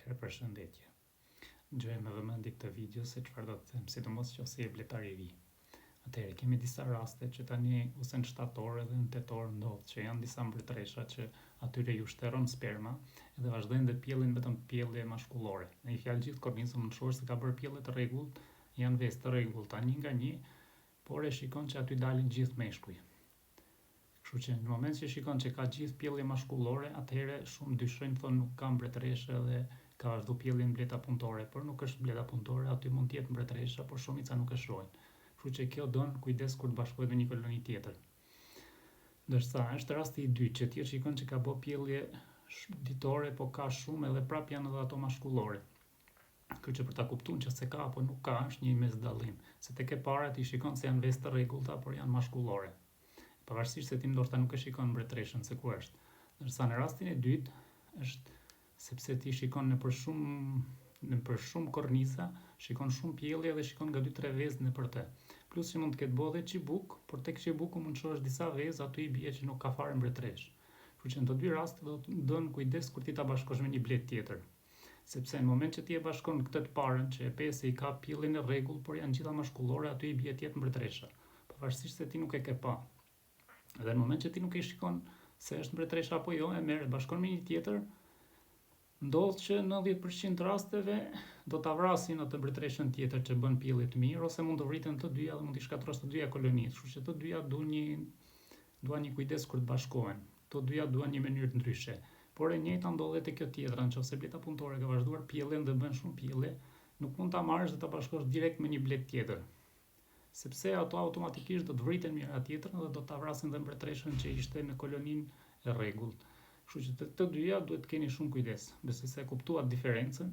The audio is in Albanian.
Atëherë përshëndetje. Gjoj me vëmendje këtë video se çfarë do të them, sidomos nëse je bletar i ri. Atëherë kemi disa raste që tani ose në shtator edhe në tetor ndodh që janë disa mbretëresha që atyre ju shtërron sperma dhe vazhdojnë dhe pjellin vetëm pjellje mashkullore. Në një fjalë gjithë kornizën nënshore se ka bërë pjellje të rregullt, janë vezë të rregullta një nga një, por e shikon që aty dalin gjithë meshkuj. Kështu që në moment që shikon që ka gjithë pjellje mashkullore, atëherë shumë dyshojnë, thonë nuk ka mbretëreshe dhe ka vazhdu pjelljen bleta punëtore, por nuk është bleta punëtore, aty mund të jetë mbretëresha, por shumica nuk e shohin. Kështu që kjo don kujdes kur të bashkohet me një koloni tjetër. Ndërsa është rasti i dytë që ti shikon që ka bë pjellje ditore, po ka shumë edhe prap janë edhe ato mashkullore. Kështu që për ta kuptuar që se ka apo nuk ka, është një mes dallim, se tek e para ti shikon se janë vezë të rregullta, por janë mashkullore. Pavarësisht se ti ndoshta nuk e shikon mbretëreshën se ku është. Ndërsa në rastin e dytë është sepse ti shikon nëpër shumë korniza, shikon shumë pjellje dhe shikon nga 2-3 vezë nëpër të. Plus që mund të ketë bodhe çibuk, por tek çibuku mund të shohësh disa vezë, aty i bie që nuk ka fare mbretëresh. Kështu që në të dy rastet do të don kujdes kur ti ta bashkosh me një blet tjetër. Sepse në moment që ti e bashkon këtë të parën që e pe se i ka pjelljen e rregullt, por janë gjitha mashkullore, aty i bie tjetër mbretëresha. Pavarësisht se ti nuk e ke pa. Dhe në moment që ti nuk e shikon se është mbretëresha apo jo, e merr e bashkon me një tjetër, ndodh që 90% rasteve do ta vrasin atë mbretëreshën tjetër që bën pjellje të mirë, ose mund të vriten të dyja dhe mund të shkatërros të dyja kolonitë. Kështu që të dyja duan një kujdes kur të bashkohen. Të dyja duan një mënyrë të ndryshe. Por e njëjta ndodhet te kjo tjetra, nëse bleta punëtore ka vazhduar pjelljen dhe bën shumë pjellje, nuk mund ta marrësh dhe ta bashkosh direkt me një blet tjetër. Sepse ato automatikisht do të vriten njëra tjetrën dhe do ta vrasin dhe mbretëreshën që ishte në koloninë e rregullt. Kështu që të dyja duhet të keni shumë kujdes. Besoj se e kuptuat diferencën.